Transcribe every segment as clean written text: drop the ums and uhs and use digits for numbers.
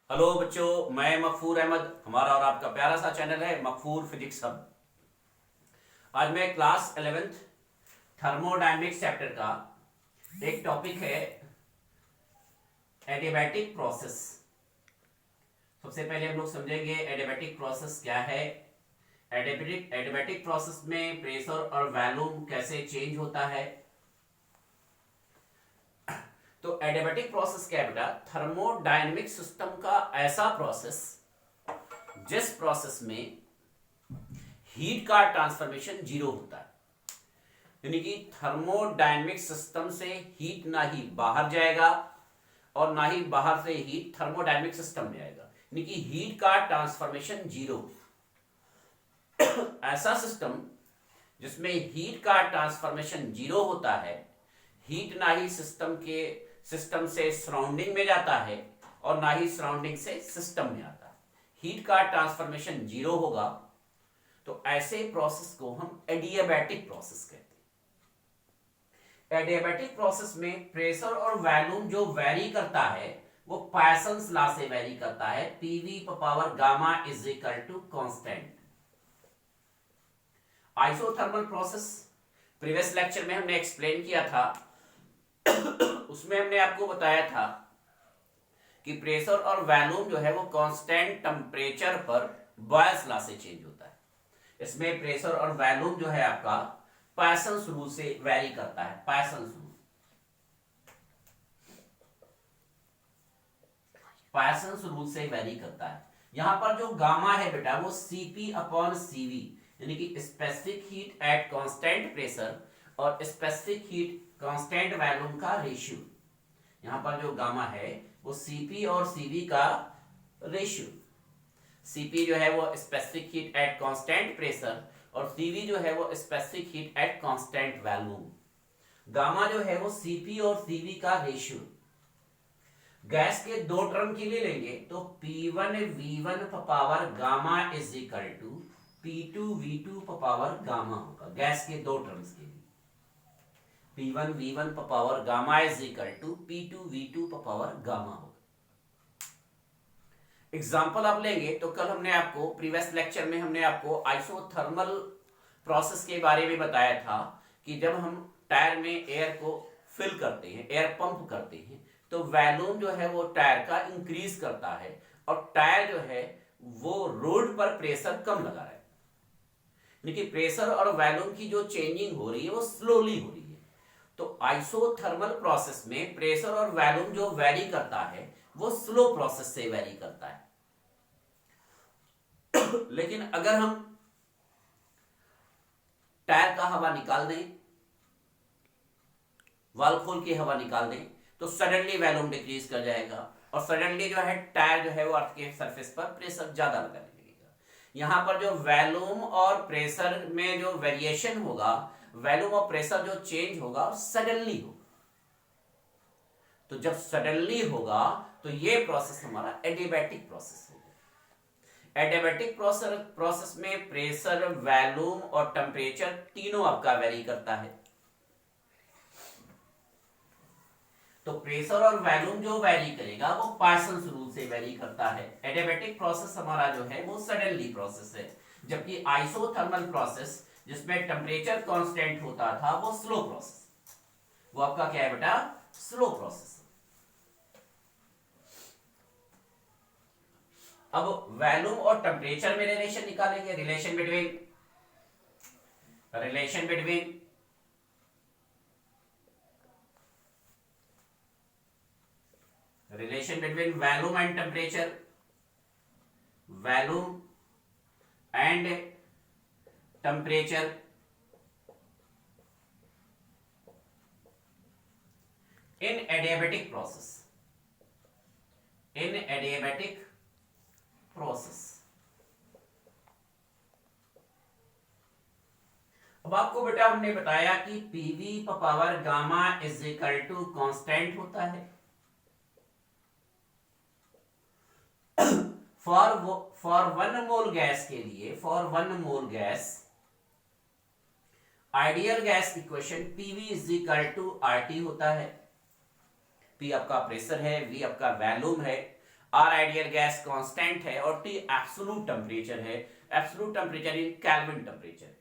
Hello बच्चों, मैं मकफूर अहमद। हमारा और आपका प्यारा सा चैनल है मकफूर फिजिक्स हब। आज मैं क्लास 11th थर्मोडायनेमिक्स चैप्टर का एक टॉपिक है एडियाबैटिक प्रोसेस। सबसे पहले हम लोग समझेंगे एडियाबैटिक प्रोसेस क्या है। एडियाबैटिक प्रोसेस में प्रेशर और वॉल्यूम कैसे चेंज होता है। तो एडियाबैटिक प्रोसेस क्या है बेटा? थर्मोडायनेमिक सिस्टम का ऐसा प्रोसेस जिस प्रोसेस में हीट का ट्रांसफॉर्मेशन जीरो होता है। यानी कि थर्मोडायनेमिक सिस्टम से हीट ना ही बाहर जाएगा और ना ही बाहर से हीट थर्मोडायनेमिक सिस्टम में आएगा। यानी कि हीट का ट्रांसफॉर्मेशन जीरो। ऐसा सिस्टम जिसमें हीट का ट्रांसफॉर्मेशन जीरो होता है, हीट ना ही सिस्टम से सराउंडिंग में जाता है और ना ही सराउंडिंग से सिस्टम में आता है। हीट का ट्रांसफॉर्मेशन जीरो होगा तो ऐसे प्रोसेस को हम एडियाबैटिक प्रोसेस कहते हैं। एडियाबैटिक प्रोसेस में प्रेशर और वॉल्यूम जो वेरी करता है वो पायसन्स लॉ से वेरी करता है। PV power gamma is equal to constant. Isothermal process previous lecture में हमने एक्सप्लेन किया था। उसमें हमने आपको बताया था कि प्रेशर और वॉल्यूम जो है वो कांस्टेंट टेम्परेचर पर बॉयल्स लॉ से चेंज होता है। इसमें प्रेशर और वॉल्यूम जो है आपका पायसन्स रूल से वेरी करता है। पायसन्स रूल से वेरी करता है। यहां पर जो गामा है बेटा वो सीपी अपॉन सीवी, यानी कि specific heat at constant pressure और स्पेसिफिक हीट कांस्टेंट वॉल्यूम का रेशियो। यहां पर जो गामा है वो सीपी और सीवी का रेशियो। सीपी जो है वो specific heat at constant pressure और सीवी जो है वो specific heat at constant volume. Gamma जो है वो सीपी और सीवी का रेशियो। गैस के दो टर्म के लिए लेंगे तो P1 V1 power gamma is equal to P2 V2 power gamma होगा। गैस के दो टर्म्स के लिए P1 V1 power gamma is equal to P2 V2 power gamma होगा। एग्जाम्पल आप लेंगे तो कल हमने आपको प्रीवियस लेक्चर में हमने आपको आइसोथर्मल प्रोसेस के बारे में बताया था कि जब हम टायर में एयर को फिल करते हैं, एयर पंप करते हैं, तो वॉल्यूम जो है वो टायर का इंक्रीज करता है और टायर जो है वो रोड पर प्रेशर कम लगा रहा है। लेकिन प्रेशर और वॉल्यूम की जो चेंजिंग हो रही है वो स्लोली हो रही है। तो आइसोथर्मल प्रोसेस में प्रेशर और वॉल्यूम जो वेरी करता है वो स्लो प्रोसेस से वेरी करता है। लेकिन अगर हम टायर का हवा निकाल दें, वाल्व खोल के हवा निकाल दें, तो सडनली वॉल्यूम डिक्रीज कर जाएगा और सडनली जो है टायर जो है वो अर्थ के सरफेस पर प्रेशर ज्यादा लगाने लगेगा। यहां पर जो वॉल्यूम और प्रेशर में जो वेरिएशन होगा, वॉल्यूम और प्रेशर जो चेंज होगा सडनली होगा। तो जब सडनली होगा तो ये प्रोसेस हमारा एडियाबैटिक प्रोसेस होगा। एडियाबैटिक प्रोसेस में प्रेशर, वॉल्यूम और टेम्परेचर तीनों आपका वेरी करता है। तो प्रेशर और वॉल्यूम जो वेरी करेगा वो पायसन्स रूल से वेरी करता है। एडियाबैटिक प्रोसेस हमारा जो है वो सडनली प्रोसेस है, जबकि आइसोथर्मल प्रोसेस जिसमें टेम्परेचर कांस्टेंट होता था वो स्लो प्रोसेस। वो आपका क्या है बेटा? Slow process. अब वॉल्यूम और टेम्परेचर में रिलेशन निकालेंगे। Relation between volume and temperature, volume and temperature in adiabatic process. अब आपको बेटा हमने बताया कि PV power gamma is equal to constant होता है। फॉर वन मोल गैस के लिए, for one mole gas ideal gas equation PV is equal to RT होता है। पी आपका प्रेशर है, वी आपका वॉल्यूम है, आर आइडियल गैस कांस्टेंट है और टी एब्सोल्यूट टेम्परेचर है, absolute temperature in kelvin temperature.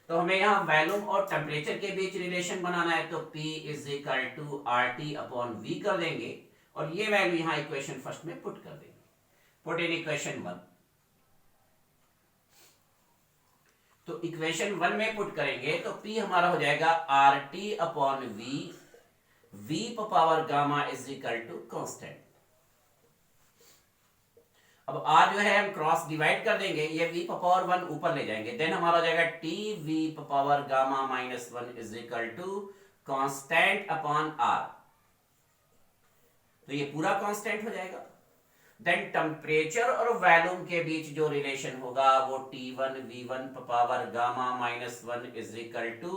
तो हमें यहाँ वॉल्यूम और टेम्परेचर के बीच रिलेशन बनाना है, तो P is equal to R T upon V कर देंगे और ये वैल्यू यहाँ इक्वेशन फर्स्ट में पुट कर देंगे। पुट इन इक्वेशन 1, तो इक्वेशन 1 में पुट करेंगे तो P हमारा हो जाएगा R T upon V, v power gamma is equal to constant. अब r जो है हम क्रॉस डिवाइड कर देंगे, ये v पावर 1 ऊपर ले जाएंगे, देन हमारा हो जाएगा t v power gamma minus 1 is equal to constant upon r, तो ये पूरा कांस्टेंट हो जाएगा। देन टेम्परेचर और वॉल्यूम के बीच जो रिलेशन होगा वो T1 V1 power gamma minus 1 is equal to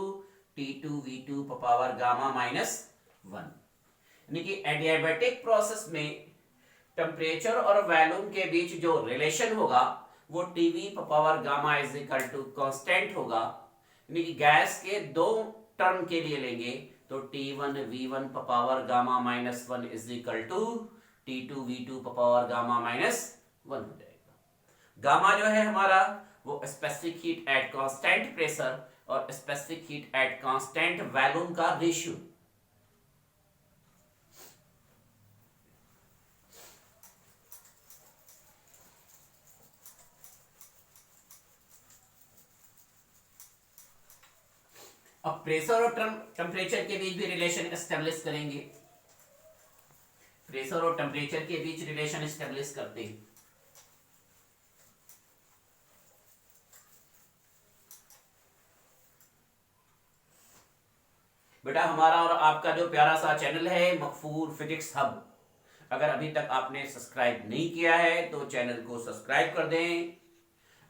T2 V2 power gamma minus 1, यानी कि एडियाबैटिक प्रोसेस में टेम्परेचर और वॉल्यूम के बीच जो रिलेशन होगा वो TV power gamma is equal to constant होगा, यानी कि गैस के दो टर्म के लिए लेंगे तो T1 V1 power gamma minus 1 is equal to T2 V2 power gamma minus 1 हो जाएगा। गामा जो है हमारा वो specific heat at constant pressure और specific heat at constant volume का रेशियो। अब प्रेशर और टेम्परेचर के बीच भी रिलेशन एस्टेब्लिश करेंगे। प्रेशर और टेम्परेचर के बीच रिलेशन एस्टेब्लिश करते हैं। बेटा हमारा और आपका जो प्यारा सा चैनल है मकफूर फिजिक्स हब, अगर अभी तक आपने सब्सक्राइब नहीं किया है तो चैनल को सब्सक्राइब कर दें।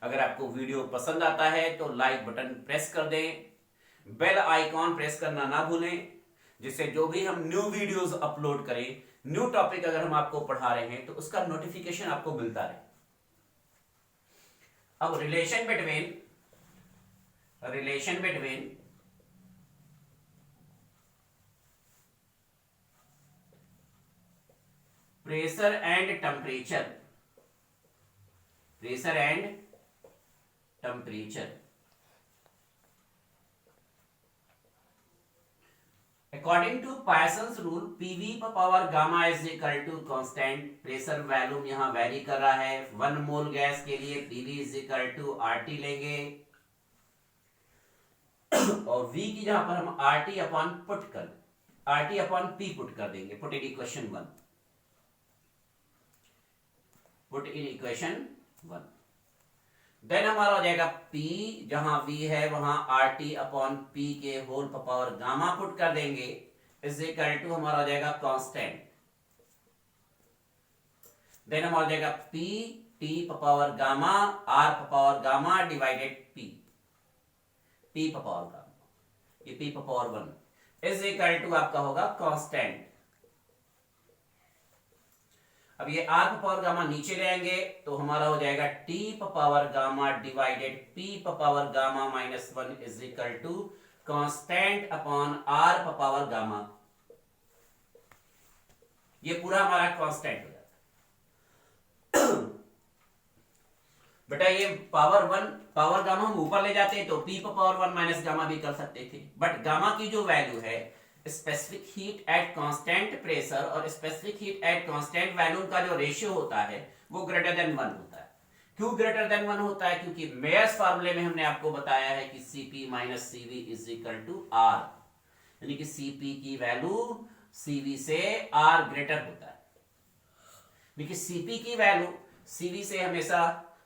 अगर आपको वीडियो पसंद आता है तो लाइक बटन प्रेस कर दें, बेल आइकॉन प्रेस करना ना भूलें, जिससे जो भी हम न्यू वीडियोस अपलोड करें, न्यू टॉपिक अगर हम आपको पढ़ा रहे हैं तो उसका नोटिफिकेशन आपको मिलता रहे। अब relation between pressure and temperature according to Poisson's rule PV power gamma is equal to constant. Pressure volume यहां वेरी कर रहा है, 1 मोल गैस के लिए PV is equal to RT लेंगे और v की जहां पर हम आरटी अपॉन पी पुट कर देंगे। पुट इन इक्वेशन 1, देन हमारा हो जाएगा P, जहां V है वहां RT अपॉन P के होल पावर गामा पुट कर देंगे इज इक्वल टू हमारा हो जाएगा कांस्टेंट। देन हमारा हो जाएगा P T power gamma R power gamma divided P power gamma, ये P power 1 is equal to आपका होगा कांस्टेंट। अब ये r पावर गामा नीचे ले आएंगे तो हमारा हो जाएगा t power gamma divided p power gamma minus 1 is equal to constant upon r power gamma. ये पूरा हमारा कांस्टेंट हो जाता है। बेटा ये पावर गामा हम ऊपर ले जाते हैं तो p पावर 1 माइनस गामा भी कर सकते थे, बट गामा की जो वैल्यू है specific heat at constant pressure और specific heat at constant volume का जो रेशियो होता है वो ग्रेटर देन 1 होता है। क्यों ग्रेटर देन 1 होता है? क्योंकि मेयर्स फार्मूले में हमने आपको बताया है कि Cp minus Cv is equal to R, यानी कि Cp की वैल्यू Cv से R ग्रेटर होता है, यानी कि Cp की वैल्यू Cv से हमेशा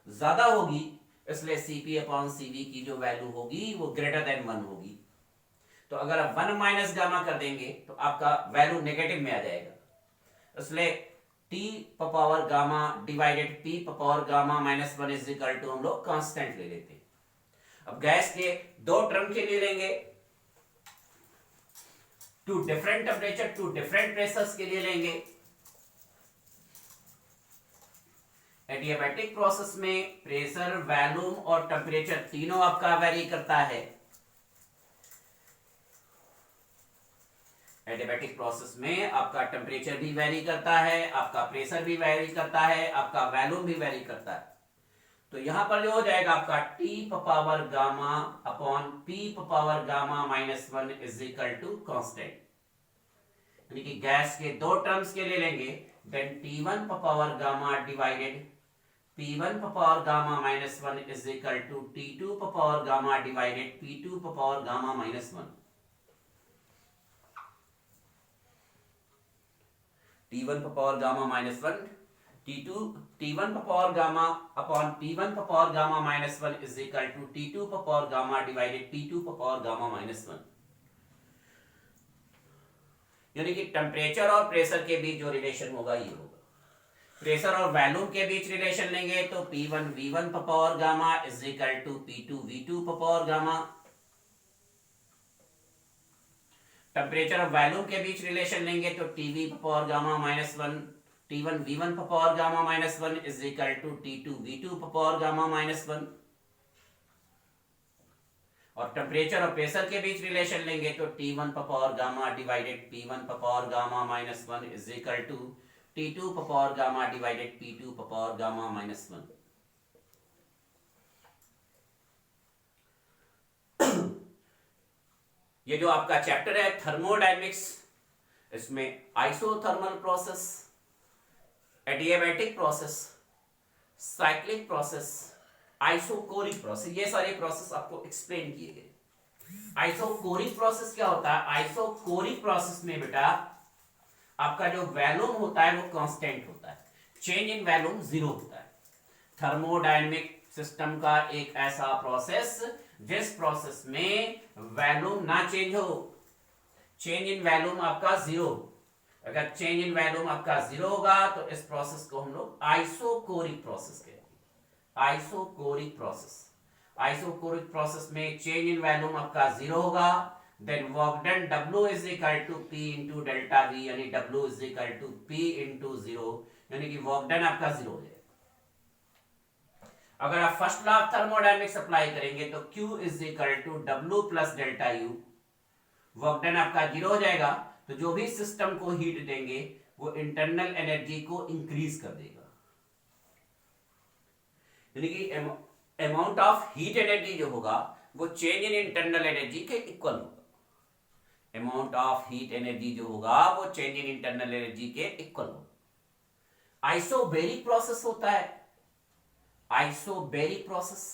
ज्यादा होगी, इसलिए Cp अपॉन Cv की जो वैल्यू होगी वो ग्रेटर देन 1 होगी। तो अगर आप 1 माइनस गामा कर देंगे तो आपका वैल्यू नेगेटिव में आ जाएगा, इसलिए t power gamma divided p power gamma minus 1 is equal to हम लोग कांस्टेंट ले लेते हैं। अब गैस के दो टर्म के लिए लेंगे, two different temperature two different pressures के लिए लेंगे। एडियाबैटिक प्रोसेस में प्रेशर, वॉल्यूम और टेम्परेचर तीनों आपका वेरी करता है। एडियाबैटिक प्रोसेस में आपका टेम्परेचर भी वेरी करता है, आपका प्रेशर भी वेरी करता है, आपका वॉल्यूम भी वेरी करता है। तो यहां पर जो हो जाएगा आपका T power gamma upon P power gamma minus 1 is equal to constant, यानी कि गैस के दो टर्म्स के ले लेंगे, then T1 power gamma divided P1 power gamma minus 1 is equal to T2 power gamma divided P2 power gamma minus 1। T1 power gamma minus 1 T1 power gamma upon P1 power gamma minus 1 is equal to T2 power gamma divided P2 power gamma minus 1। यानी कि temperature और pressure के बीच जो relation होगा ये होगा। Pressure और वॉल्यूम के बीच रिलेशन लेंगे तो P1 V1 power gamma is equal to P2 V2 power gamma. Temperature और वॉल्यूम के बीच रिलेशन लेंगे तो TV power gamma minus 1 T1 V1 power gamma minus 1 is equal to T2 V2 power gamma minus 1। और temperature और pressure के बीच relation लेंगे तो T1 power gamma divided P1 power gamma minus 1 is equal to T2 power gamma divided P2 power gamma minus 1। ये जो आपका chapter है थर्मोडायनेमिक्स, इसमें isothermal process, adiabatic process, cyclic process, isochoric process, ये सारे प्रोसेस आपको एक्सप्लेन किए गए। आइसोकोरिक प्रोसेस क्या होता है? आइसोकोरिक प्रोसेस में बेटा आपका जो वॉल्यूम होता है वो कांस्टेंट होता है, चेंज इन वॉल्यूम जीरो होता है। थर्मोडायनेमिक सिस्टम का एक ऐसा प्रोसेस जिस प्रोसेस में वॉल्यूम ना चेंज हो, चेंज इन वॉल्यूम आपका जीरो। अगर चेंज इन वॉल्यूम आपका जीरो होगा तो इस प्रोसेस को हम लोग आइसोकोरिक प्रोसेस कहते हैं। आइसोकोरिक प्रोसेस, आइसोकोरिक प्रोसेस में चेंज इन वॉल्यूम आपका जीरो होगा, then work done W is equal to P into delta V, यानी W is equal to P into zero, यानी कि वर्क डन आपका जीरो हो जाएगा। अगर आप first law of thermodynamics apply करेंगे तो Q is equal to W plus delta U, work done आपका जीरो हो जाएगा। तो जो भी सिस्टम को हीट देंगे वो इंटरनल एनर्जी को इंक्रीज कर देगा, यानी कि अमाउंट ऑफ हीट एनर्जी जो होगा वो चेंज इन इंटरनल एनर्जी के इक्वल होगा। अमाउंट ऑफ हीट एनर्जी जो होगा वो चेंज इन इंटरनल एनर्जी के इक्वल होगा। आइसोबैरिक प्रोसेस होता है, आइसोबैरिक प्रोसेस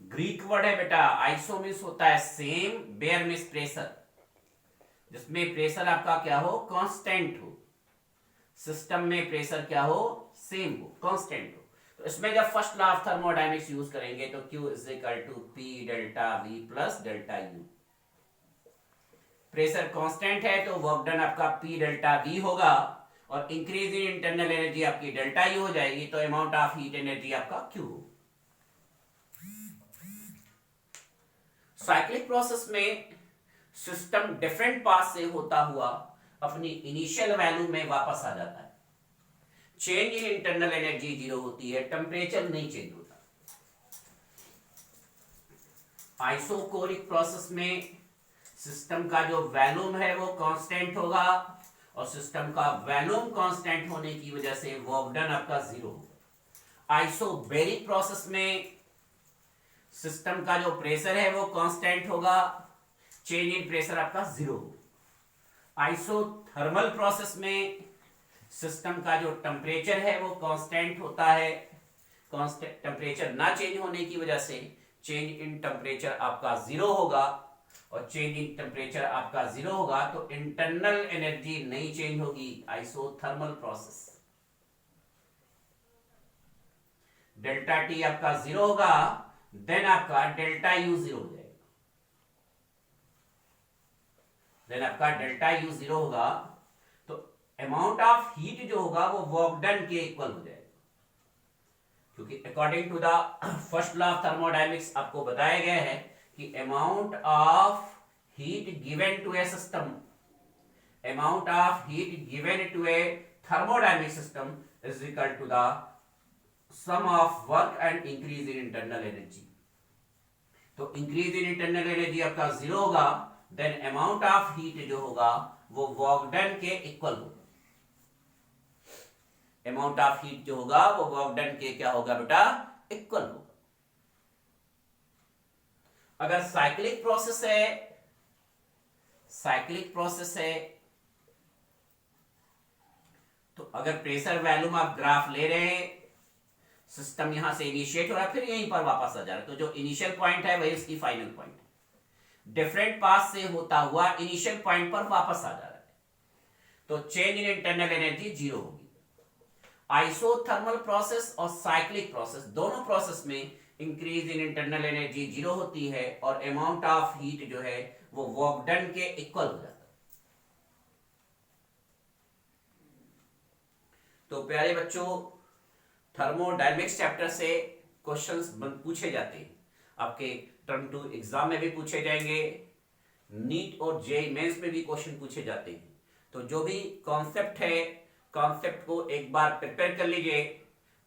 ग्रीक वर्ड है बेटा। आइसो मींस होता है सेम, बेयर मींस प्रेशर, जिसमें प्रेशर आपका क्या हो? कांस्टेंट हो। सिस्टम में प्रेशर क्या हो? सेम हो, कांस्टेंट हो। तो इसमें जब first law of thermodynamics use करेंगे तो Q is equal to P delta V plus delta U। Pressure constant है तो वर्क डन आपका P डेल्टा V होगा और इंक्रीज इन इंटरनल एनर्जी आपकी डेल्टा U हो जाएगी, तो अमाउंट ऑफ हीट एनर्जी आपका Q हो। साइक्लिक प्रोसेस में सिस्टम डिफरेंट पाथ से होता हुआ अपनी इनिशियल वैल्यू में वापस आ जाता है। Change in internal energy zero होती है, टेम्परेचर नहीं चेंज होता। आइसोकोरिक प्रोसेस में सिस्टम का जो वॉल्यूम है वो कांस्टेंट होगा और सिस्टम का वॉल्यूम कांस्टेंट होने की वजह से वर्क डन आपका जीरो होगा। आइसोबैरिक प्रोसेस में सिस्टम का जो प्रेशर है वो कांस्टेंट होगा, चेंज इन प्रेशर आपका जीरो होगा। आइसोथर्मल प्रोसेस में सिस्टम का जो टेम्परेचर है वो कांस्टेंट होता है, कांस्टेंट टेम्परेचर ना चेंज होने की वजह से चेंज इन टेम्परेचर आपका जीरो होगा और चेंज इन टेम्परेचर आपका जीरो होगा तो इंटरनल एनर्जी नहीं चेंज होगी। आइसोथर्मल प्रोसेस डेल्टा T आपका जीरो होगा, देन आपका डेल्टा U जीरो हो जाएगा। देन आपका डेल्टा U जीरो होगा तो अमाउंट ऑफ हीट जो होगा वो वर्क डन के इक्वल हो जाएगा, क्योंकि according to the first law of thermodynamics आपको बताया गया है कि amount of heat given to a system, amount of heat given to a thermodynamic system is equal to the sum of work and increase in internal energy. तो increase in internal energy आपका zero होगा, then amount of heat जो होगा वो work done के equal होगा। Amount of heat जो होगा वो वर्क डन के क्या होगा बेटा, इक्वल होगा। अगर साइक्लिक प्रोसेस है तो अगर प्रेशर वैल्यूम आप ग्राफ ले रहे हैं, सिस्टम यहां से इनिशिएट हो रहा है फिर यहीं पर वापस आ जा रहा है, तो जो इनिशियल पॉइंट है वही उसकी फाइनल पॉइंट है। डिफरेंट पाथ से होता हुआ इनिशियल पॉइंट पर वापस आ जा रहा है, तो change in internal energy zero होगी। आइसोथर्मल प्रोसेस और साइक्लिक प्रोसेस दोनों प्रोसेस में increase in internal energy zero होती है और अमाउंट ऑफ हीट जो है वो वर्क डन के इक्वल हो जाता है। तो प्यारे बच्चों, थर्मोडायनेमिक्स चैप्टर से क्वेश्चंस पूछे जाते हैं, आपके टर्म टू एग्जाम में भी पूछे जाएंगे, नीट और जेईई मेंस में भी क्वेश्चन पूछे जाते हैं। तो जो भी कॉन्सेप्ट है, कॉन्सेप्ट को एक बार प्रिपेयर कर लीजिए,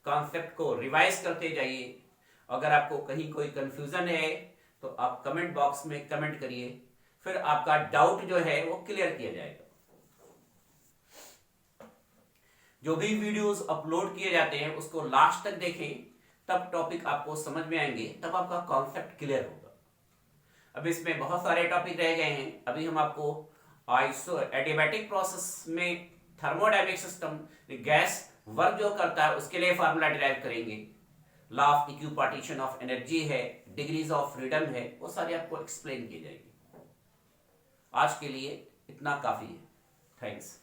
कॉन्सेप्ट को रिवाइज करते जाइए। अगर आपको कहीं कोई कंफ्यूजन है तो आप कमेंट बॉक्स में कमेंट करिए, फिर आपका डाउट जो है वो क्लियर किया जाएगा। जो भी वीडियोस अपलोड किए जाते हैं उसको लास्ट तक देखें, तब टॉपिक आपको समझ में आएंगे, तब आपका कॉन्सेप्ट क्लियर होगा। अब इसमें बहुत सारे टॉपिक रह गए हैं। अभी हम आपको एडियाबैटिक प्रोसेस में थर्मोडायनेमिक सिस्टम गैस वर्क जो करता है उसके लिए फार्मूला डिराइव करेंगे, law of equipartition of energy है, डिग्रीज ऑफ फ्रीडम है, वो सारे आपको एक्सप्लेन किए जाएंगे। आज के लिए इतना काफी है। थैंक्स।